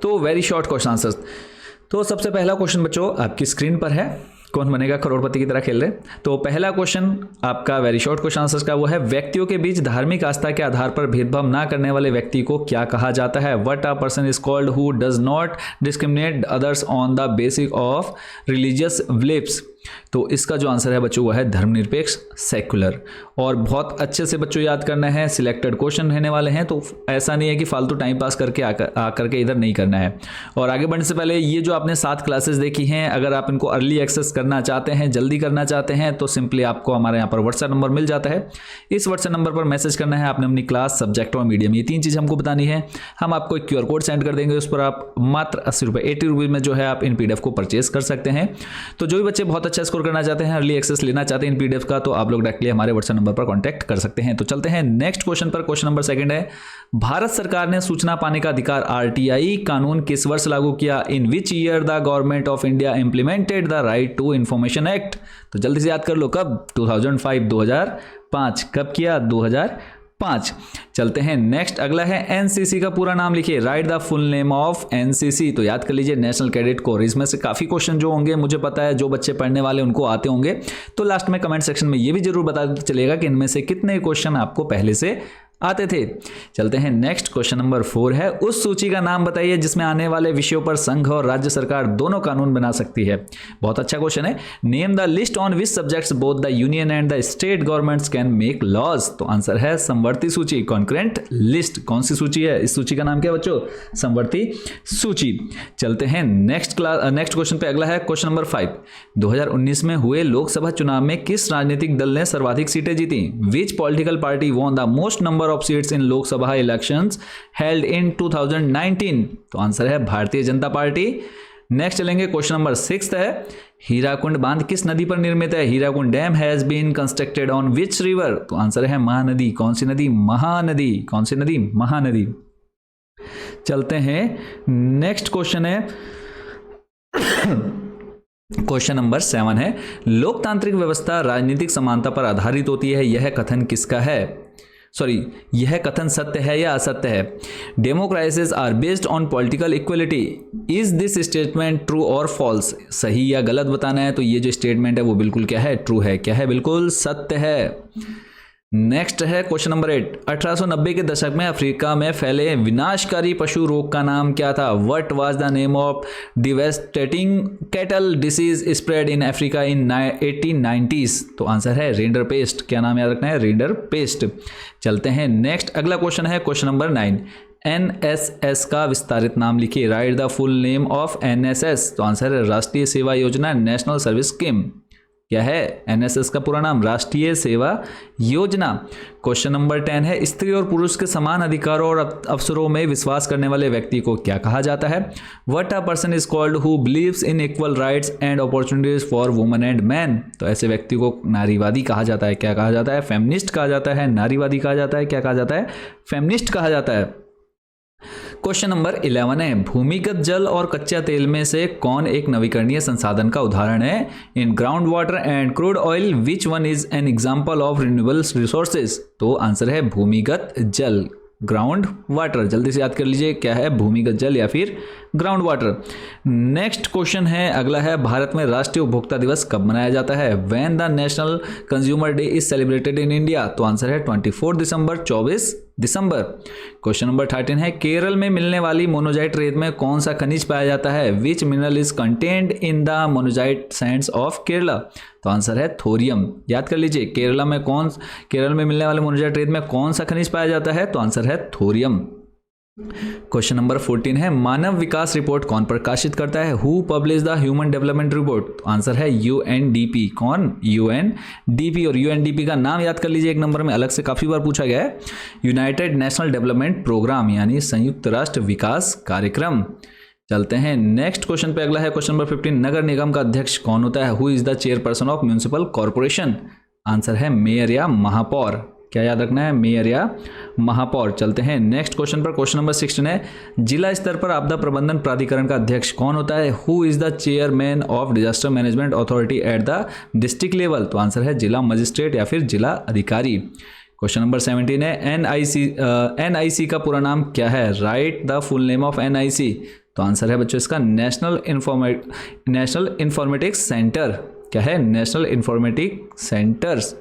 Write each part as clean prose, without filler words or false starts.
तो very short question answers. तो सबसे पहला क्वेश्चन बच्चों आपकी स्क्रीन पर है, कौन बनेगा करोड़पति की तरह खेल रहे। तो पहला क्वेश्चन आपका वेरी शॉर्ट क्वेश्चन आंसर्स का वो है, व्यक्तियों के बीच धार्मिक आस्था के आधार पर भेदभाव ना करने वाले व्यक्ति को क्या कहा जाता है। What a person is called who does not discriminate others on the basis of religious beliefs. तो इसका जो आंसर है बच्चों वो है धर्मनिरपेक्ष, सेक्युलर। और बहुत अच्छे से बच्चों याद करना है, सिलेक्टेड क्वेश्चन रहने वाले हैं, तो ऐसा नहीं है कि फालतू टाइम पास करके आकर के इधर नहीं करना है। और आगे बढ़ने से पहले ये जो आपने 7 क्लासेस देखी हैं, अगर आप इनको अर्ली एक्सेस करना चाहते हैं, जल्दी करना चाहते हैं, तो सिंपली आपको हमारे यहाँ पर व्हाट्सएप नंबर मिल जाता है। इस व्हाट्सएप नंबर पर मैसेज करना है, आपने अपनी क्लास, सब्जेक्ट और मीडियम, ये 3 चीज़ हमको बतानी है। हम आपको एक QR कोड सेंड कर देंगे, उस पर आप मात्र 80 रुपये 80 रुपीज़ में जो है आप इन PDF को परचेज कर सकते हैं। तो जो भी बच्चे बहुत अच्छा स्कोर करना चाहते हैं, अर्ली एक्सेस लेना चाहते हैं इन PDF का, तो आप लोग डायरेक्टली हमारे व्हाट्सएप नंबर पर कॉन्टैक्ट कर सकते हैं। तो चलते हैं नेक्स्ट क्वेश्चन पर। क्वेश्चन नंबर 2 है, भारत सरकार ने सूचना पाने का अधिकार RTI कानून किस वर्ष लागू किया। In which year the government of India implemented the right to information act. तो जल्दी से याद कर लो, कब? 2005, 2005। कब किया? 2005। चलते हैं नेक्स्ट, अगला है NCC का पूरा नाम लिखिए, right the full name of NCC। तो याद कर लीजिए, नेशनल कैडेट कोर। इसमें से काफ़ी क्वेश्चन जो होंगे मुझे पता है, जो बच्चे पढ़ने वाले उनको आते होंगे, तो लास्ट में कमेंट सेक्शन में ये भी जरूर बता चलेगा कि इनमें से कितने क्वेश्चन आपको पहले से आते थे। चलते हैं नेक्स्ट, क्वेश्चन नंबर 4 है, उस सूची का नाम बताइए जिसमें आने वाले विषयों पर संघ और राज्य सरकार दोनों कानून बना सकती है। बहुत अच्छा क्वेश्चन है। Name the list on which subjects both the union and the state governments can make laws. तो आंसर है समवर्ती सूची, कॉन्करेंट लिस्ट। कौन सी सूची है? इस सूची का नाम क्या बच्चों? समवर्ती सूची। चलते हैं नेक्स्ट क्वेश्चन पे। अगला है क्वेश्चन नंबर 5, 2019 में हुए लोकसभा चुनाव में किस राजनीतिक दल ने सर्वाधिक सीटें जीती। Which political party won the most number of seats in Lok Sabha elections held in 2019। तो आंसर है भारतीय जनता पार्टी। नेक्स्ट चलेंगे, क्वेश्चन नंबर 6 है, हीराकुंड बांध किस नदी पर निर्मित है। Hirakud dam has been constructed on which river. तो आंसर है महानदी। कौन सी नदी? महानदी। कौन सी नदी? महानदी। चलते हैं नेक्स्ट क्वेश्चन है, क्वेश्चन नंबर 7 है, लोकतांत्रिक व्यवस्था राजनीतिक समानता पर आधारित होती है, यह कथन किसका है। यह कथन सत्य है या असत्य है। Democracies are based on political equality, is this statement true और फॉल्स। सही या गलत बताना है, तो ये जो स्टेटमेंट है वो बिल्कुल क्या है? ट्रू है। क्या है? बिल्कुल सत्य है। नेक्स्ट है क्वेश्चन नंबर 8, 1890 के दशक में अफ्रीका में फैले विनाशकारी पशु रोग का नाम क्या था। What was the name of devastating cattle disease spread in Africa in 1890s। तो आंसर है रेंडर पेस्ट। क्या नाम याद रखना है? Render paste. चलते हैं नेक्स्ट, अगला क्वेश्चन है क्वेश्चन नंबर 9, NSS का विस्तारित नाम लिखिए, right the full name of NSS। तो आंसर है राष्ट्रीय सेवा योजना, नेशनल सर्विस स्कीम। क्या है? NSS का पूरा नाम राष्ट्रीय सेवा योजना। क्वेश्चन नंबर 10 है, स्त्री और पुरुष के समान अधिकारों और अवसरों में विश्वास करने वाले व्यक्ति को क्या कहा जाता है। What a person is called who believes in equal rights and opportunities for women and man. तो ऐसे व्यक्ति को नारीवादी कहा जाता है। क्या कहा जाता है? फेमिनिस्ट कहा जाता है। नारीवादी कहा जाता है। क्या कहा जाता है? फेमिनिस्ट कहा जाता है। क्वेश्चन नंबर 11 है, भूमिगत जल और कच्चा तेल में से कौन एक नवीकरणीय संसाधन का उदाहरण है। In ground water and crude oil which one is an example of renewable resources. तो आंसर है भूमिगत जल, ग्राउंड वाटर। जल्दी से याद कर लीजिए, क्या है? भूमिगत जल या फिर ग्राउंड वाटर। नेक्स्ट क्वेश्चन है, अगला है, भारत में राष्ट्रीय उपभोक्ता दिवस कब मनाया जाता है। When the national consumer day is celebrated in India. तो आंसर है 24 दिसंबर, 24 दिसंबर। क्वेश्चन नंबर 13 है, केरल में मिलने वाली मोनोजाइट रेत में कौन सा खनिज पाया जाता है। विच mineral is contained in the monazite Sands of Kerala. तो आंसर है थोरियम। याद कर लीजिए, केरल में मिलने वाले मोनोजाइट रेत में कौन सा खनिज पाया जाता है। तो आंसर है थोरियम। क्वेश्चन नंबर 14 है, मानव विकास रिपोर्ट कौन प्रकाशित करता है। Who publish the human development report. तो आंसर है UNDP। कौन? UNDP। और UNDP का नाम याद कर लीजिए, एक नंबर में अलग से काफी बार पूछा गया है, यूनाइटेड नेशनल डेवलपमेंट प्रोग्राम, यानी संयुक्त राष्ट्र विकास कार्यक्रम। चलते हैं नेक्स्ट क्वेश्चन पे। अगला है क्वेश्चन नंबर 15, नगर निगम का अध्यक्ष कौन होता है। Who is the chairperson of municipal corporation. Answer है मेयर या महापौर। क्या याद रखना है? मेयर या महापौर। चलते हैं नेक्स्ट क्वेश्चन पर। क्वेश्चन नंबर 16 है, जिला स्तर पर आपदा प्रबंधन प्राधिकरण का अध्यक्ष कौन होता है। Who is the chairman of disaster management authority at the district level. तो आंसर है जिला मजिस्ट्रेट या फिर जिला अधिकारी। क्वेश्चन नंबर 17 है, NIC का पूरा नाम क्या है। Right the full name of NIC। तो आंसर है बच्चों इसका नेशनल इंफॉर्मेटिक्स सेंटर। क्या है? National informatics centres.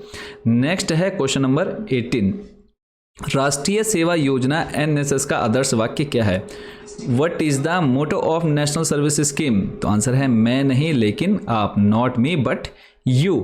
नेक्स्ट है क्वेश्चन नंबर 18, राष्ट्रीय सेवा योजना एनएसएस का आदर्श वाक्य क्या है? What is the motto of national service scheme? तो आंसर है मैं नहीं लेकिन आप, not me but you.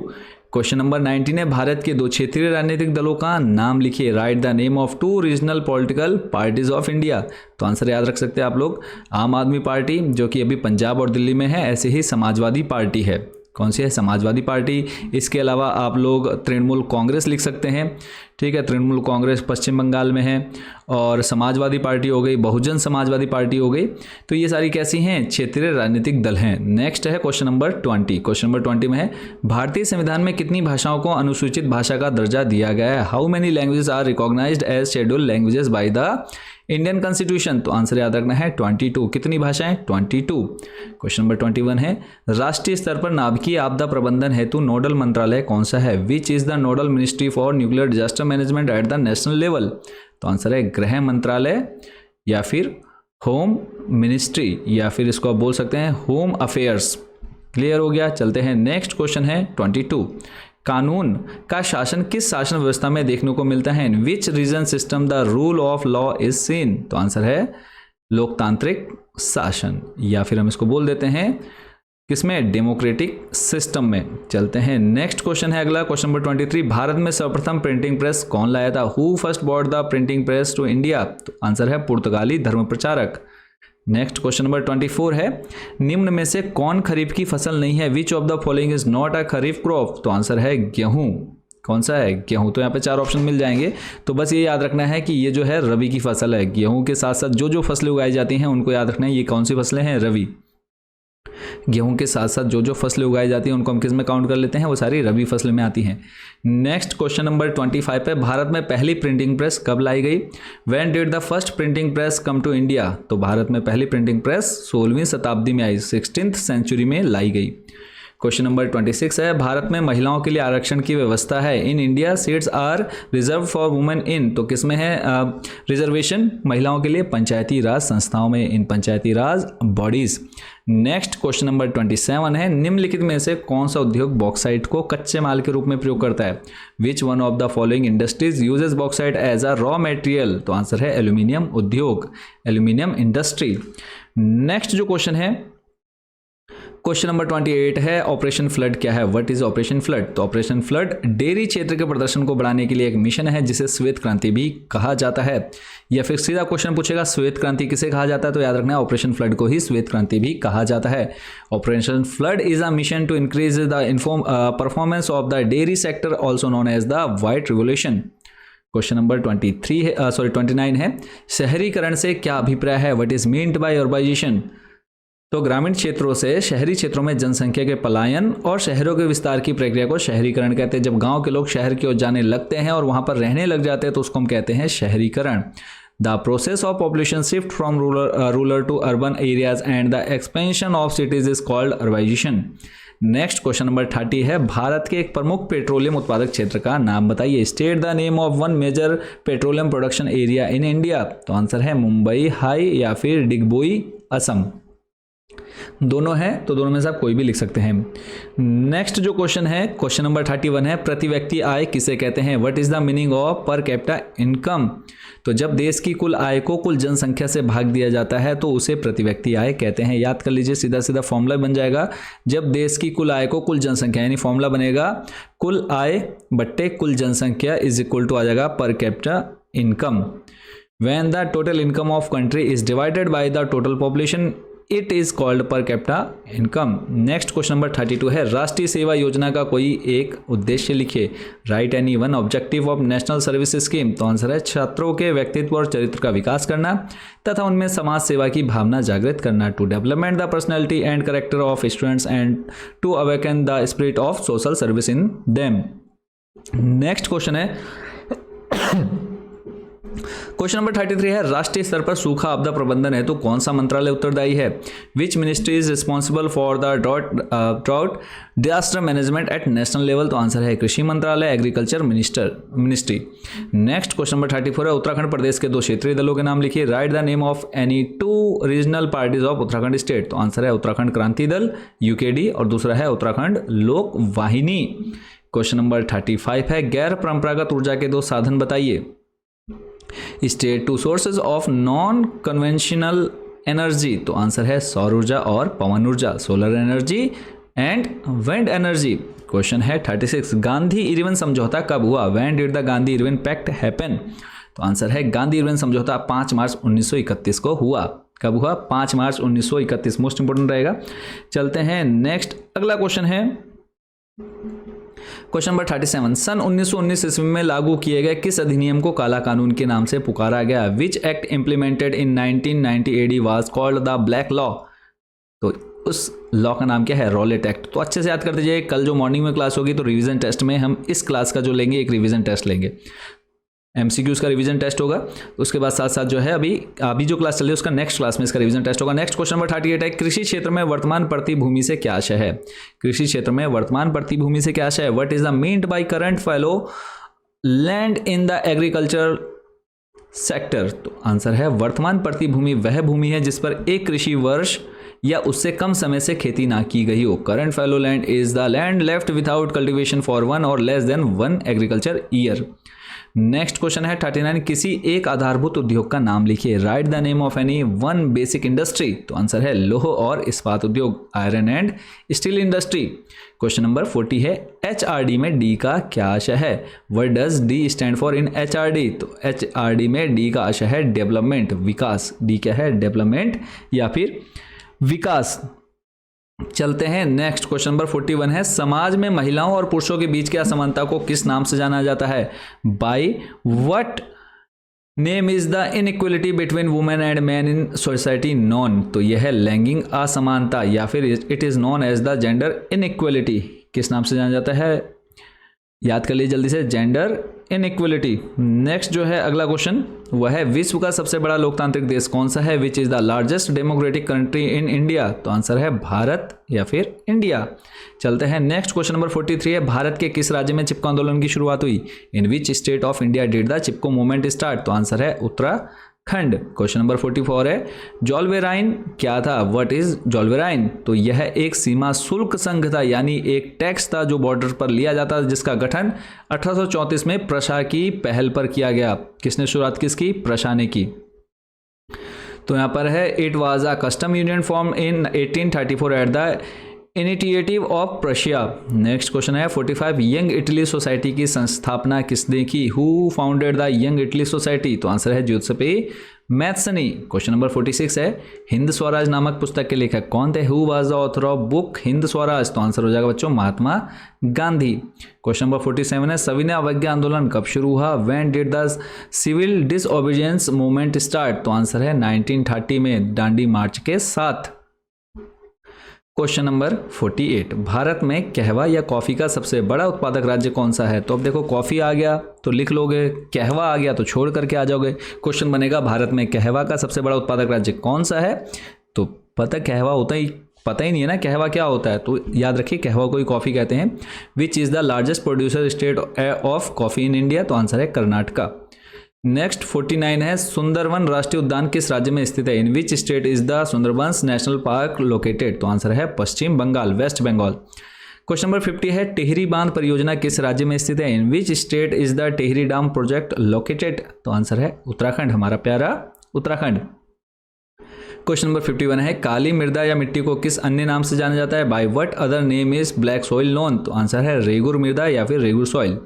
Question number 19 है, भारत के 2 क्षेत्रीय राजनीतिक दलों का नाम लिखिए। Right the name of 2 regional political parties of India. तो आंसर याद रख सकते हैं आप लोग, आम आदमी पार्टी जो कि अभी पंजाब और दिल्ली में है, ऐसे ही समाजवादी पार्टी है। कौन सी है? समाजवादी पार्टी। इसके अलावा आप लोग तृणमूल कांग्रेस लिख सकते हैं, ठीक है, तृणमूल कांग्रेस पश्चिम बंगाल में है। और समाजवादी पार्टी हो गई, बहुजन समाजवादी पार्टी हो गई। तो ये सारी कैसी हैं? क्षेत्रीय राजनीतिक दल हैं। नेक्स्ट है क्वेश्चन नंबर 20। क्वेश्चन नंबर 20 में है, भारतीय संविधान में कितनी भाषाओं को अनुसूचित भाषा का दर्जा दिया गया है? How many languages are recognised as scheduled languages by the Indian constitution? तो आंसर याद रखना है 22। कितनी भाषाएं? 22। क्वेश्चन नंबर 21 है, राष्ट्रीय स्तर पर नाभिकीय आपदा प्रबंधन हेतु नोडल मंत्रालय कौन सा है? Which is the nodal ministry for nuclear disaster management at the national level? तो आंसर है गृह मंत्रालय, या फिर होम मिनिस्ट्री, या फिर इसको आप बोल सकते हैं होम अफेयर्स। क्लियर हो गया? चलते हैं नेक्स्ट क्वेश्चन है 22, कानून का शासन किस शासन व्यवस्था में देखने को मिलता है? In which region system the rule of law is seen? तो आंसर है लोकतांत्रिक शासन, या फिर हम इसको बोल देते हैं किसमें? डेमोक्रेटिक सिस्टम में। चलते हैं नेक्स्ट क्वेश्चन है अगला, क्वेश्चन नंबर 23, भारत में सर्वप्रथम प्रिंटिंग प्रेस कौन लाया था? Who first brought the printing press to India? तो आंसर है पुर्तगाली धर्म प्रचारक। नेक्स्ट क्वेश्चन नंबर 24 है, निम्न में से कौन खरीफ की फसल नहीं है? Which of the following is not a kharif crop? तो आंसर है गेहूं। कौन सा है? गेहूं। तो यहाँ पे 4 ऑप्शन मिल जाएंगे। तो बस ये याद रखना है कि ये जो है रबी की फसल है। गेहूं के साथ साथ जो जो फसलें उगाई जाती हैं उनको याद रखना है, ये कौन सी फसलें हैं? रबी। गेहूं के साथ साथ जो जो फसलें उगाई जाती हैं उनको हम किस में काउंट कर लेते हैं? वो सारी रबी फसलें में आती हैं। नेक्स्ट क्वेश्चन नंबर 25 पे, भारत में पहली प्रिंटिंग प्रेस कब लाई गई? When did the first printing press come to India? तो भारत में पहली प्रिंटिंग प्रेस 16वीं शताब्दी में आई, 16th सेंचुरी में लाई गई। क्वेश्चन नंबर 26 है, भारत में महिलाओं के लिए आरक्षण की व्यवस्था है। In India seats are reserve for women in, तो किसमें है रिजर्वेशन महिलाओं के लिए? पंचायती राज संस्थाओं में, इन पंचायती राज बॉडीज। नेक्स्ट क्वेश्चन नंबर 27 है, निम्नलिखित में से कौन सा उद्योग बॉक्साइट को कच्चे माल के रूप में प्रयोग करता है? Which one of the following industries uses bauxite as a raw material? तो आंसर है एल्यूमिनियम उद्योग, एल्यूमिनियम इंडस्ट्री। नेक्स्ट जो क्वेश्चन है क्वेश्चन नंबर 28 है, ऑपरेशन फ्लड क्या है? What is operation flood? तो ऑपरेशन फ्लड डेयरी क्षेत्र के प्रदर्शन को बढ़ाने के लिए एक मिशन है जिसे श्वेत क्रांति भी कहा जाता है। या फिर सीधा क्वेश्चन पूछेगा श्वेत क्रांति किसे कहा जाता है? तो याद रखना है ऑपरेशन फ्लड को ही श्वेत क्रांति भी कहा जाता है। Operation flood is a mission to increase the performance of the dairy sector, also known as the white revolution. Question number 29 है, शहरीकरण से क्या अभिप्राय है? What is meant by urbanisation? तो ग्रामीण क्षेत्रों से शहरी क्षेत्रों में जनसंख्या के पलायन और शहरों के विस्तार की प्रक्रिया को शहरीकरण कहते हैं। जब गांव के लोग शहर की ओर जाने लगते हैं और वहां पर रहने लग जाते हैं तो उसको हम कहते हैं शहरीकरण। The process of population shift from rural to urban areas and the expansion of cities is called urbanisation. Next question number 30 है, भारत के एक प्रमुख पेट्रोलियम उत्पादक क्षेत्र का नाम बताइए। State the name of one major petroleum production area in India. तो आंसर है मुंबई हाई या फिर डिगबोई असम। दोनों हैं तो दोनों में से आप कोई भी लिख सकते हैं। नेक्स्ट जो क्वेश्चन है क्वेश्चन नंबर 31 है, प्रति व्यक्ति आय किसे कहते हैं? What is the meaning of per capita income? तो जब देश की कुल आय को कुल जनसंख्या से भाग दिया जाता है तो उसे प्रति व्यक्ति आय कहते हैं। याद कर लीजिए, सीधा सीधा फॉर्मूला बन जाएगा। जब देश की कुल आय को कुल जनसंख्या, यानी फॉर्मूला बनेगा कुल आय बट्टे कुल जनसंख्या इज इक्वल टू आ जाएगा per capita income. When the total income of country is divided by the total population it is called per capita income. Next question number 32 है, राष्ट्रीय सेवा योजना का कोई एक उद्देश्य लिखिए। Right any one objective of national service scheme. तो आंसर है छात्रों के व्यक्तित्व और चरित्र का विकास करना तथा उनमें समाज सेवा की भावना जागृत करना। To development the personality and character of students and to awaken the spirit of social service in them. Next question है क्वेश्चन नंबर 33 है राष्ट्रीय स्तर पर सूखा आपदा प्रबंधन हेतु कौन सा मंत्रालय उत्तरदायी है? Which ministry is responsible for the drought disaster management eight national level? तो आंसर है कृषि मंत्रालय, agriculture ministry. Next question number 34 है उत्तराखंड प्रदेश के 2 क्षेत्रीय दलों के नाम लिखिए। Right the name of any 2 regional parties of Uttarakhand state? तो आंसर है उत्तराखंड क्रांति दल UKD और दूसरा है उत्तराखंड लोक वाहिनी। क्वेश्चन नंबर 35 है गैर परंपरागत ऊर्जा के 2 साधन बताइए। State 2 sources of non conventional energy? तो आंसर है सौर ऊर्जा और पवन ऊर्जा, solar energy and wind energy. Question है 36 गांधी इरविन समझौता कब हुआ? When did the Gandhi Irwin pact happen? तो आंसर है गांधी इरविन समझौता 5 मार्च 1931 को हुआ। कब हुआ? 5 मार्च 1931। मोस्ट इंपोर्टेंट रहेगा। चलते हैं नेक्स्ट, अगला क्वेश्चन है क्वेश्चन नंबर 37 सन 1919 ईस्वी में लागू किए गए किस अधिनियम को काला कानून के नाम से पुकारा गया? Which act implemented in 1990 AD was called the black law? तो उस लॉ का नाम क्या है? Rowlatt act. तो अच्छे से याद कर दीजिए, कल जो मॉर्निंग में क्लास होगी तो रिवीजन टेस्ट में हम इस क्लास का जो लेंगे एक रिवीजन टेस्ट लेंगे, MCQs का रिवीजन टेस्ट होगा। उसके बाद साथ साथ जो है अभी जो क्लास चल रही है उसका नेक्स्ट क्लास में इसका रिवीजन टेस्ट होगा। नेक्स्ट क्वेश्चन नंबर 38 है कृषि क्षेत्र में वर्तमान प्रतिभूमि से क्या आशय है? कृषि क्षेत्र में वर्तमान प्रतिभूमि से क्या आशय है? What is the meant by current fallow land in the agriculture sector? तो आंसर है वर्तमान प्रतिभूमि वह भूमि है जिस पर एक कृषि वर्ष या उससे कम समय से खेती ना की गई हो। Current fallow land is the land left without cultivation for 1 और less than 1 agriculture year. Next question है 39 किसी एक आधारभूत उद्योग का नाम लिखिए। Right the name of any 1 basic industry? तो आंसर है लौह और इस्पात उद्योग, iron and steel industry. Question number 40 है HRD में D का क्या आशय है? What does D stand for in HRD? तो HRD में D का आशय है डेवलपमेंट, विकास। D क्या है? डेवलपमेंट या फिर विकास। चलते हैं नेक्स्ट क्वेश्चन नंबर 41 है समाज में महिलाओं और पुरुषों के बीच की असमानता को किस नाम से जाना जाता है? By what name is the inequality between women and man in society known? तो यह है लैंगिक असमानता या फिर it is known as the gender inequality. किस नाम से जाना जाता है? याद कर लीजिए जल्दी से, जेंडर इनइक्वलिटी। नेक्स्ट जो है अगला क्वेश्चन वह है विश्व का सबसे बड़ा लोकतांत्रिक देश कौन सा है? Which is the largest democratic country in India? तो आंसर है भारत या फिर इंडिया। चलते हैं नेक्स्ट क्वेश्चन नंबर 43 है भारत के किस राज्य में चिपको आंदोलन की शुरुआत हुई? In which state of India did the Chipko movement start? तो आंसर है उत्तराखंड। क्वेश्चन नंबर 44 है जॉलवेराइन क्या था? What is Zollverein? तो यह एक सीमा शुल्क संघ था, यानी एक टैक्स था जो बॉर्डर पर लिया जाता था, जिसका गठन 1834 में प्रशा की पहल पर किया गया। किसने शुरुआत किसकी? प्रशा ने की। तो यहाँ पर है it was a custom union form in 1834 at the initiative of Prussia. Next question है 45 यंग इटली सोसाइटी की संस्थापना किसने की? Who founded the young Italy society? तो आंसर है ज्यूसेप्पे मैथ्सनी। क्वेश्चन नंबर 46 है हिंद स्वराज नामक पुस्तक के लेखक कौन थे? Who was the author of book Hind Swaraj? तो आंसर हो जाएगा बच्चों महात्मा गांधी। क्वेश्चन नंबर 47 है सविनय अवज्ञा आंदोलन कब शुरू हुआ? When did the civil disobedience movement start? तो आंसर है 1930 में दांडी मार्च के साथ। क्वेश्चन नंबर 48 भारत में कहवा या कॉफी का सबसे बड़ा उत्पादक राज्य कौन सा है? तो अब देखो कॉफी आ गया तो लिख लोगे, कहवा आ गया तो छोड़ करके आ जाओगे। क्वेश्चन बनेगा भारत में कहवा का सबसे बड़ा उत्पादक राज्य कौन सा है? तो पता ही नहीं है ना कहवा क्या होता है, तो याद रखिए कहवा को ही कॉफी कहते हैं। Which is the largest producer state of coffee in India? तो आंसर है कर्नाटका। नेक्स्ट 49 है सुंदरवन राष्ट्रीय उद्यान किस राज्य में स्थित है? In which state is the Sundarbans national park located? तो आंसर है Paschim Bangal, West Bengal. Question number 50 है टिहरी बांध परियोजना किस राज्य में स्थित है? In which state is the Tehri dam project located? तो आंसर है उत्तराखंड, हमारा प्यारा उत्तराखंड। क्वेश्चन नंबर 51 है काली मृदा या मिट्टी को किस अन्य नाम से जाना जाता है? By what other name is black soil known? तो आंसर है रेगुर मृदा या फिर रेगुर सॉइल।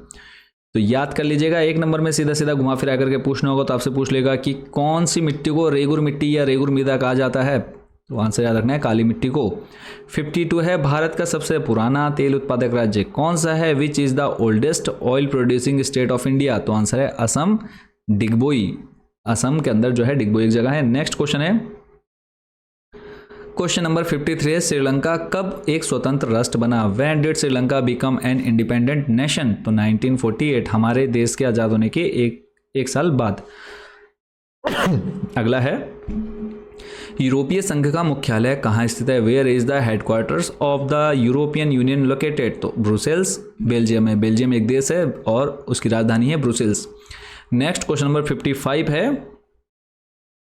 तो याद कर लीजिएगा, एक नंबर में सीधा सीधा घुमा फिरा करके पूछना होगा तो आपसे पूछ लेगा कि कौन सी मिट्टी को रेगुर मिट्टी या रेगुर मृदा कहा जाता है? तो आंसर याद रखना है काली मिट्टी को। 52 है भारत का सबसे पुराना तेल उत्पादक राज्य कौन सा है? Which is the oldest oil producing state of India? तो आंसर है असम, डिगबोई। असम के अंदर जो है डिगबोई एक जगह है। नेक्स्ट क्वेश्चन है क्वेश्चन नंबर 53 है श्रीलंका कब एक स्वतंत्र राष्ट्र बना? When did Sri Lanka become an independent nation? तो 1948, हमारे देश के आज़ाद होने के एक साल बाद। अगला है, यूरोपीय संघ का मुख्यालय कहाँ स्थित है? Where is the headquarters of the European Union located? तो ब्रुसेल्स बेल्जियम है, बेल्जियम एक देश है और उसकी राजधानी है ब्रुसेल्स। नेक्स्ट क्वेश्चन नंबर 55 है,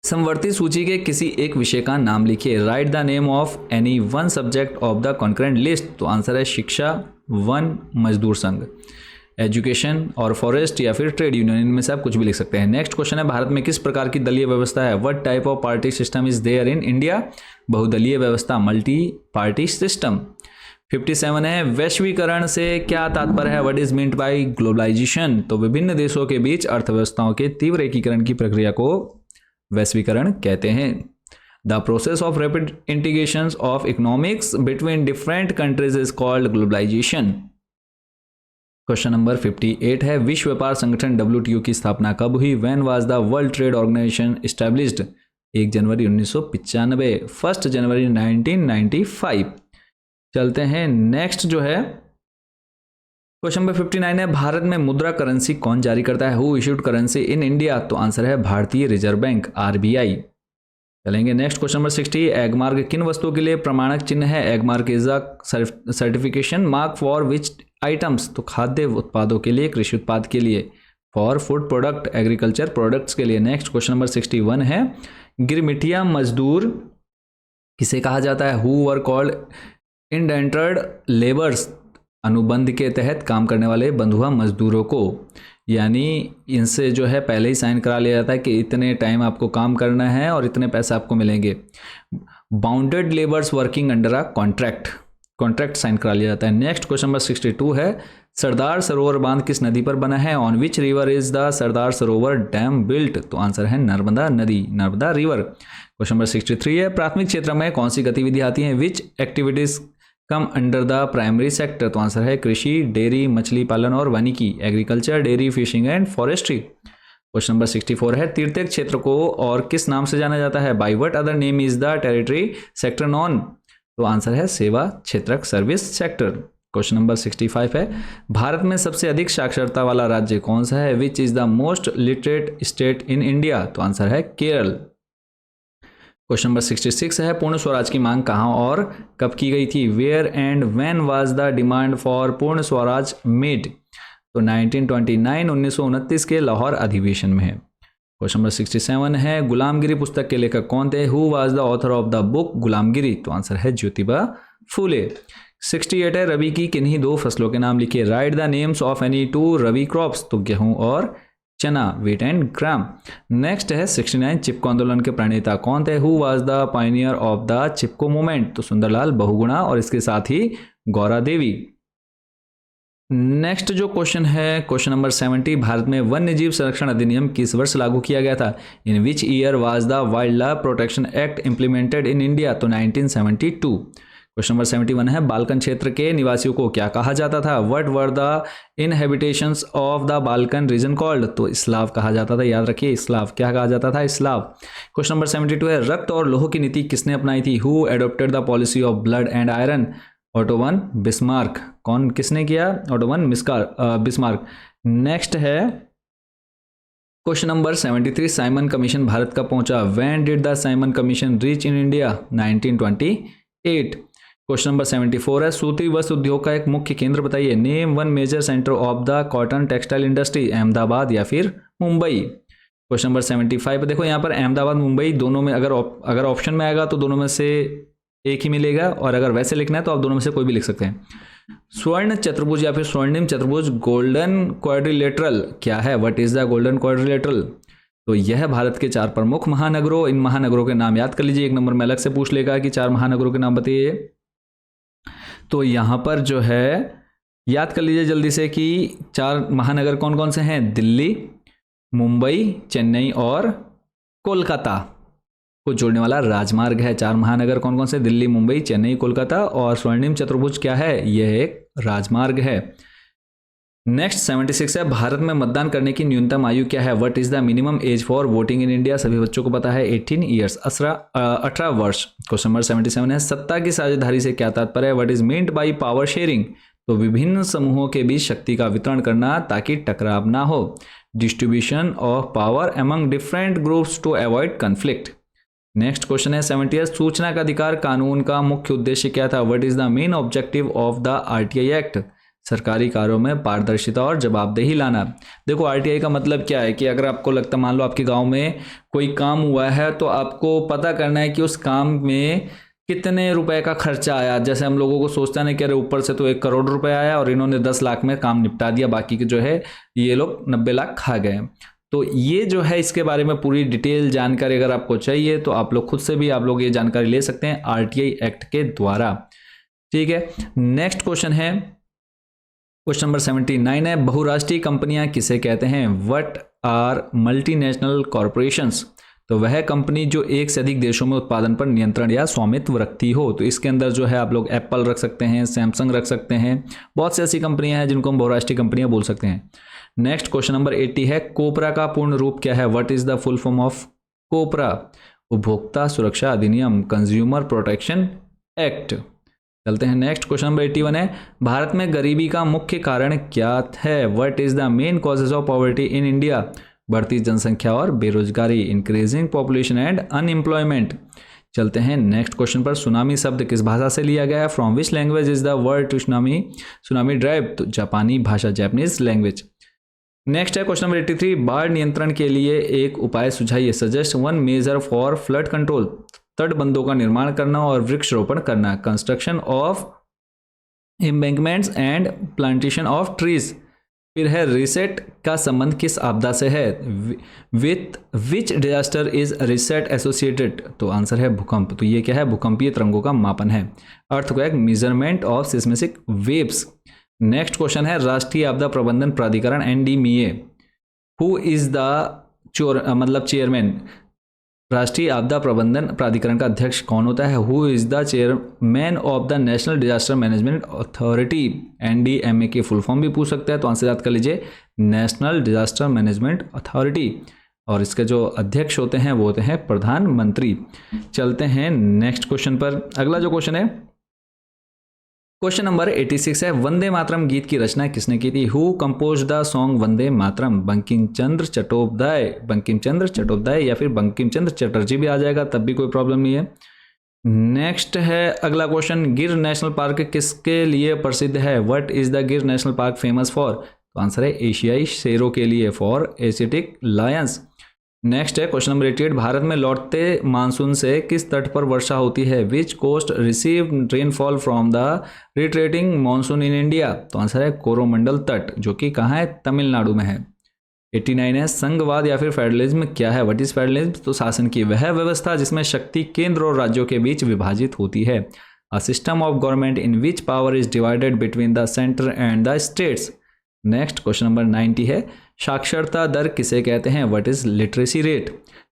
समवर्ती सूची के किसी एक विषय का नाम लिखिए। Right the name of any one subject of the concurrent list. तो आंसर है शिक्षा, वन, मजदूर संघ, एजुकेशन और फॉरेस्ट या फिर ट्रेड यूनियन, इनमें से आप कुछ भी लिख सकते हैं। नेक्स्ट क्वेश्चन है, भारत में किस प्रकार की दलीय व्यवस्था है? What type of party system is there in India? बहुदलीय व्यवस्था, मल्टी पार्टी सिस्टम। 57 है, वैश्वीकरण से क्या तात्पर्य है? What is meant by globalisation? तो विभिन्न देशों के बीच अर्थव्यवस्थाओं के तीव्र एकीकरण की प्रक्रिया को वैश्वीकरण कहते हैं। The process of rapid integration of economics between different countries is called globalisation. Question number 58 है, विश्व व्यापार संगठन WTO की स्थापना कब हुई? When was the world trade organisation established? 1 जनवरी 1995, 1 जनवरी 1995। चलते हैं नेक्स्ट जो है, क्वेश्चन नंबर 59 है, भारत में मुद्रा करेंसी कौन जारी करता है? Who issued currency in India? तो आंसर है भारतीय रिजर्व बैंक, RBI। चलेंगे नेक्स्ट क्वेश्चन नंबर 60, एगमार्क किन वस्तुओं के लिए प्रमाणक चिन्ह है? Agmark is a certification mark for which items? तो खाद्य उत्पादों के लिए, कृषि उत्पाद के लिए। For food product, agriculture products के लिए। नेक्स्ट क्वेश्चन नंबर 61 है, गिरमिटिया मजदूर किसे कहा जाता है? Who were called indentured labours? अनुबंध के तहत काम करने वाले बंधुआ मजदूरों को, यानी इनसे जो है पहले ही साइन करा लिया जाता है कि इतने टाइम आपको काम करना है और इतने पैसे आपको मिलेंगे। Bounded labours working under a contract sign करा लिया जाता है। नेक्स्ट क्वेश्चन नंबर 62 है, सरदार सरोवर बांध किस नदी पर बना है? On which river is the Sardar Sarovar dam built? तो आंसर है नर्मदा नदी, नर्मदा रिवर। क्वेश्चन नंबर 63 है, प्राथमिक क्षेत्र में कौन सी गतिविधि आती है? Which activities come under the primary sector? तो आंसर है कृषि, डेयरी, मछली पालन और वानिकी, agriculture, dairy, fishing and forestry. Question number 64 है, तृतीयक क्षेत्र को और किस नाम से जाना जाता है? By what other name is the territory sector non? तो आंसर है सेवा क्षेत्रक, सर्विस सेक्टर। क्वेश्चन नंबर 65 है, भारत में सबसे अधिक साक्षरता वाला राज्य कौन सा है? Which is the most literate state in India? तो आंसर है केरल। क्वेश्चन नंबर 66 है, पूर्ण स्वराज की मांग कहाँ और कब की गई थी? Where and when was the demand for Purna Swaraj made? तो 1929 के लाहौर अधिवेशन में है। क्वेश्चन नंबर 67 है, गुलामगिरी पुस्तक के लेखक कौन थे? Who was the author of the book गुलामगिरी? तो आंसर है ज्योतिबा फूले। 68 है, रबी की किन्हीं 2 फसलों के नाम लिखिए। Right the names of any 2 rabi crops? तो गेहूं और चना, वीट एंड ग्राम। नेक्स्ट है 69, चिपको आंदोलन के प्रणेता कौन थे? Who was the Pioneer of the Chipko movement? तो सुंदरलाल बहुगुणा और इसके साथ ही गौरा देवी। नेक्स्ट जो क्वेश्चन है, क्वेश्चन नंबर 70, भारत में वन्य जीव संरक्षण अधिनियम किस वर्ष लागू किया गया था? In which year was the wildlife protection act implemented in India? तो 1972। क्वेश्चन नंबर 71 है, बाल्कन क्षेत्र के निवासियों को क्या कहा जाता था? What were the inhabitations of the Balkan region called? तो स्लाव कहा जाता था, याद रखिए स्लाव। क्या कहा जाता था? स्लाव। क्वेश्चन नंबर 72 है, रक्त और लोह की नीति किसने अपनाई थी? Who adopted the policy of blood and iron? Auto von Bismarck. कौन किसने किया? Auto von Bismarck. नेक्स्ट है question number 73, Simon commission Bharat कब पहुंचा? When did the Simon commission reach in India? 1928। Question number 74 है, सूती वस्त्र उद्योग का एक मुख्य केंद्र बताइए। Name one major centre of the cotton textile industry? Ahmedabad या फिर मुंबई। क्वेश्चन नंबर 75, देखो यहाँ पर अहमदाबाद मुंबई दोनों में अगर ऑप्शन में आएगा तो दोनों में से एक ही मिलेगा, और अगर वैसे लिखना है तो आप दोनों में से कोई भी लिख सकते हैं। स्वर्ण चतुर्भुज या फिर स्वर्णिम चतुर्भुज, गोल्डन क्वाड्रिलेटरल क्या है? What is the golden quadrilateral? तो यह भारत के 4 प्रमुख महानगरों, इन महानगरों के नाम याद कर लीजिए। एक नंबर में अलग से पूछ लेगा कि 4 महानगरों के नाम बताइए। तो यहां पर जो है याद कर लीजिए जल्दी से कि 4 महानगर कौन कौन से हैं? दिल्ली, मुंबई, चेन्नई और कोलकाता को जोड़ने वाला राजमार्ग है। 4 महानगर कौन कौन से? दिल्ली, मुंबई, चेन्नई, कोलकाता। और स्वर्णिम चतुर्भुज क्या है? यह एक राजमार्ग है। नेक्स्ट 76 है, भारत में मतदान करने की न्यूनतम आयु क्या है? What is the minimum age for voting in India? सभी बच्चों को पता है 18 ईयर्स, 18 वर्ष। क्वेश्चन नंबर 77 है, सत्ता की साझेदारी से क्या तात्पर्य है? What is meant by power sharing? तो विभिन्न समूहों के बीच शक्ति का वितरण करना ताकि टकराव ना हो। Distribution of power among different groups to avoid conflict. Next question है 70th, सूचना का अधिकार कानून का मुख्य उद्देश्य क्या था? What is the main objective of the RTI act? सरकारी कार्यों में पारदर्शिता और जवाबदेही लाना। देखो आरटीआई का मतलब क्या है कि अगर आपको लगता, मान लो आपके गांव में कोई काम हुआ है तो आपको पता करना है कि उस काम में कितने रुपए का खर्चा आया। जैसे हम लोगों को सोचता है कि अरे ऊपर से तो 1 करोड़ रुपए आया और इन्होंने 10 लाख में काम निपटा दिया, बाकी के जो है ये लोग 90 लाख खा गए। तो ये जो है इसके बारे में पूरी डिटेल जानकारी अगर आपको चाहिए तो आप लोग खुद से भी आप लोग ये जानकारी ले सकते हैं आरटीआई एक्ट के द्वारा। ठीक है, नेक्स्ट क्वेश्चन है, क्वेश्चन नंबर 79 है, बहुराष्ट्रीय कंपनियां किसे कहते हैं? What are multinational corporations? तो वह कंपनी जो एक से अधिक देशों में उत्पादन पर नियंत्रण या स्वामित्व रखती हो। तो इसके अंदर जो है आप लोग एप्पल रख सकते हैं, सैमसंग रख सकते हैं, बहुत सी ऐसी कंपनियां हैं जिनको हम बहुराष्ट्रीय कंपनियां बोल सकते हैं। नेक्स्ट क्वेश्चन नंबर 80 है, कोपरा का पूर्ण रूप क्या है? What is the full form of COPRA? उपभोक्ता सुरक्षा अधिनियम, कंज्यूमर प्रोटेक्शन एक्ट। चलते हैं नेक्स्ट क्वेश्चन नंबर 81 है, भारत में गरीबी का मुख्य कारण क्या है? What is the main causes of poverty in India? बढ़ती जनसंख्या और बेरोजगारी, इंक्रीजिंग पॉपुलेशन एंड अनएम्प्लॉयमेंट। चलते हैं नेक्स्ट क्वेश्चन पर, सुनामी शब्द किस भाषा से लिया गया है? From which language is the word to tsunami derived? तो जापानी भाषा, जैपनीज लैंग्वेज। नेक्स्ट है क्वेश्चन नंबर 83, बाढ़ नियंत्रण के लिए एक उपाय सुझाइए। Suggest one measure for flood control. तटबंधों का निर्माण करना और वृक्षारोपण करना, construction of embankments and plantation of trees. फिर है रिसेट का संबंध किस आपदा से है? With which disaster is Richter associated? तो आंसर है भूकंप। तो ये क्या है? भूकंपीय तरंगों का मापन है। Earthquake measurement of seismic waves. Next question है, राष्ट्रीय आपदा प्रबंधन प्राधिकरण NDMA, who is the chairman? राष्ट्रीय आपदा प्रबंधन प्राधिकरण का अध्यक्ष कौन होता है? Who is the chairman of the national disaster management authority? NDMA की फुल फॉर्म भी पूछ सकते हैं, तो आंसर याद कर लीजिए, नेशनल डिजास्टर मैनेजमेंट अथॉरिटी। और इसके जो अध्यक्ष होते हैं वो होते हैं प्रधानमंत्री। चलते हैं नेक्स्ट क्वेश्चन पर। अगला जो क्वेश्चन है, क्वेश्चन नंबर 86 है, वंदे मातरम गीत की रचना किसने की थी? Who compose the song Vande Mataram? Bankim Chandra Chattopadhyay या फिर बंकिम चंद्र चटर्जी भी आ जाएगा, तब भी कोई प्रॉब्लम नहीं है। नेक्स्ट है अगला क्वेश्चन, गिर नेशनल पार्क किसके लिए प्रसिद्ध है? व्हाट इज द गिर नेशनल पार्क फेमस फॉर? तो आंसर है एशियाई शेरों के लिए, फॉर एशियाटिक लायंस। नेक्स्ट है क्वेश्चन नंबर 88, भारत में लौटते मानसून से किस तट पर वर्षा होती है? Which coast receive rainfall from the retreating monsoon in India? तो आंसर है कोरोमंडल तट, जो कि कहाँ है? तमिलनाडु में है। 89 है, संघवाद या फिर फेडरलिज्म क्या है? What is federalism? तो शासन की वह व्यवस्था जिसमें शक्ति केंद्र और राज्यों के बीच विभाजित होती है। A system of government in which power is divided between the centre and the states. Next question number 90 है, साक्षरता दर किसे कहते हैं? What is literacy rate?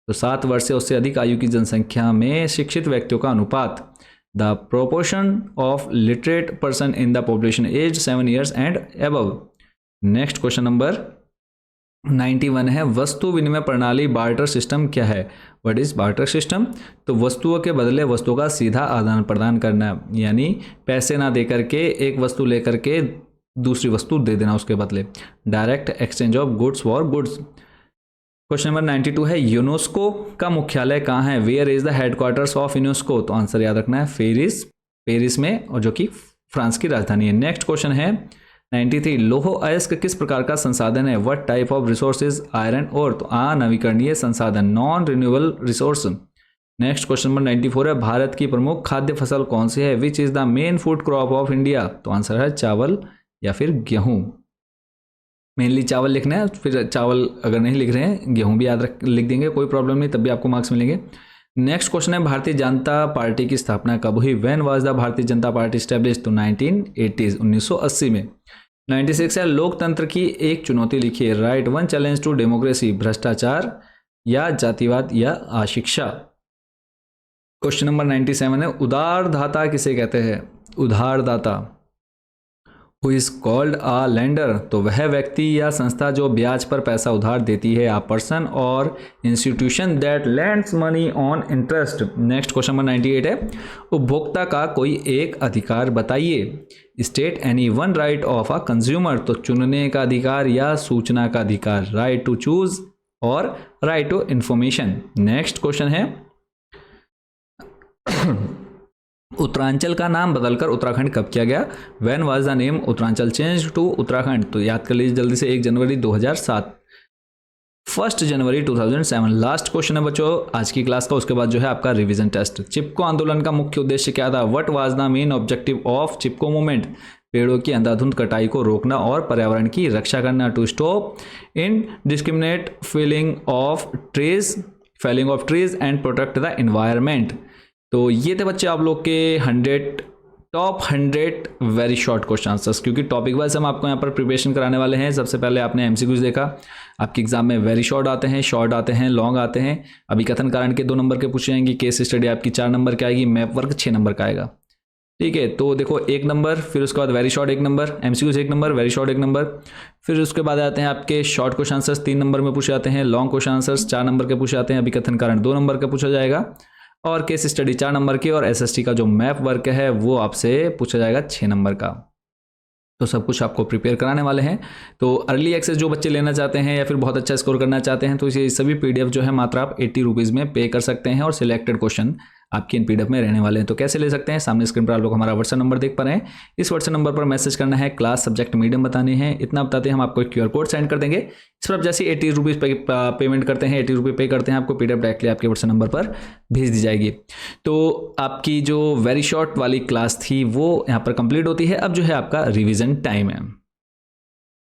तो 7 वर्ष से उससे अधिक आयु की जनसंख्या में शिक्षित व्यक्तियों का अनुपात। The proportion of literate person in the population as 7 years and above. Next question number 91 है, वस्तु विनिमय प्रणाली बार्टर सिस्टम क्या है? What is barter system? तो वस्तुओं के बदले वस्तुओं का सीधा आदान प्रदान करना, यानी पैसे ना दे करके एक वस्तु लेकर के दूसरी वस्तु दे देना उसके बदले। Direct exchange of goods for goods. Question number 92 है, यूनेस्को का मुख्यालय कहाँ है? Where is the headquarters of UNESCO? तो आंसर याद रखना है पेरिस में, और जो कि फ्रांस की राजधानी है। नेक्स्ट क्वेश्चन है 93, लौह अयस्क किस प्रकार का संसाधन है? What type of resources iron और? तो अनवीकरणीय संसाधन, non renewable resource. Next question number 94 है, भारत की प्रमुख खाद्य फसल कौन सी है? Which is the main food crop of India? तो आंसर है चावल या फिर गेहूं। मेनली चावल लिखना है, फिर चावल अगर नहीं लिख रहे हैं गेहूं भी लिख देंगे, कोई प्रॉब्लम नहीं, तब भी आपको मार्क्स मिलेंगे। नेक्स्ट क्वेश्चन है, भारतीय जनता पार्टी की स्थापना कब हुई? व्हेन वाज द भारतीय जनता पार्टी एस्टैब्लिश्ड? तो 1980s 1980 में। 96 है, लोकतंत्र की एक चुनौती लिखिए। Write one challenge to democracy, भ्रष्टाचार या जातिवाद या अशिक्षा। क्वेश्चन नंबर 97 है, उदारदाता किसे कहते हैं? उधारदाता, who is called a lender, तो वह व्यक्ति या संस्था जो ब्याज पर पैसा उधार देती है, अ पर्सन और institution that lends money on interest. Next question number 98 है, उपभोक्ता का कोई एक अधिकार बताइए। State any one right of a consumer, तो चुनने का अधिकार या सूचना का अधिकार, राइट टू चूज और right to information. Next question है, उत्तरांचल का नाम बदलकर उत्तराखंड कब किया गया? When was the name Uttaranchal change to Uttarakhand? तो याद कर लीजिए जल्दी से, 1 जनवरी 2007, 1 जनवरी 2007। लास्ट क्वेश्चन है बच्चों आज की क्लास का, उसके बाद जो है आपका रिवीजन टेस्ट। चिपको आंदोलन का मुख्य उद्देश्य क्या था? What was the main objective of Chipko movement? पेड़ों की अंधाधुंध कटाई को रोकना और पर्यावरण की रक्षा करना, to stop indiscriminate felling of trees and protect the environment. तो ये थे बच्चे आप लोग के top 100 very short question answers, क्योंकि टॉपिक वाइज हम आपको यहाँ पर प्रिपरेशन कराने वाले हैं। सबसे पहले आपने एमसीक्यूज देखा, आपके एग्जाम में वेरी शॉर्ट आते हैं, शॉर्ट आते हैं, लॉन्ग आते हैं। अभी कथन कारण के 2 नंबर के पूछे जाएंगे, केस स्टडी आपकी 4 नंबर की आएगी, मैप वर्क 6 नंबर का आएगा। ठीक है, तो देखो 1 नंबर, फिर उसके बाद very short 1 number, MCQs 1 number, very short 1 number, फिर उसके बाद आते हैं आपके शॉर्ट क्वेश्चन आंसर्स 3 नंबर में पूछे जाते हैं, लॉन्ग क्वेश्चन आंसर्स 4 नंबर के पूछे जाते हैं, अभी कथन कारण 2 नंबर का पूछा जाएगा, और केस स्टडी 4 नंबर की, और एसएसटी का जो मैप वर्क है वो आपसे पूछा जाएगा 6 नंबर का। तो सब कुछ आपको प्रिपेयर कराने वाले हैं। तो अर्ली एक्सेस जो बच्चे लेना चाहते हैं या फिर बहुत अच्छा स्कोर करना चाहते हैं, तो ये सभी पीडीएफ जो है मात्र आप 80 रुपीज़ में पे कर सकते हैं, और सिलेक्टेड क्वेश्चन आपकी इन पीडीएफ में रहने वाले हैं। तो कैसे ले सकते हैं? सामने स्क्रीन पर आप लोग हमारा व्हाट्सएप नंबर देख पा रहे हैं। इस व्हाट्सएप नंबर पर मैसेज करना है, क्लास सब्जेक्ट मीडियम बताने हैं, इतना बताते हैं, हम आपको एक QR कोड सेंड कर देंगे। इस पर आप जैसे 80 रुपीज़ पेमेंट करते हैं, 80 रुपये पे करते हैं, आपको पीडीएफ डायरेक्टली आपके व्हाट्सएप नंबर पर भेज दी जाएगी। तो आपकी जो वेरी शॉर्ट वाली क्लास थी वो यहाँ पर कंप्लीट होती है। अब जो है आपका रिविजन टाइम है।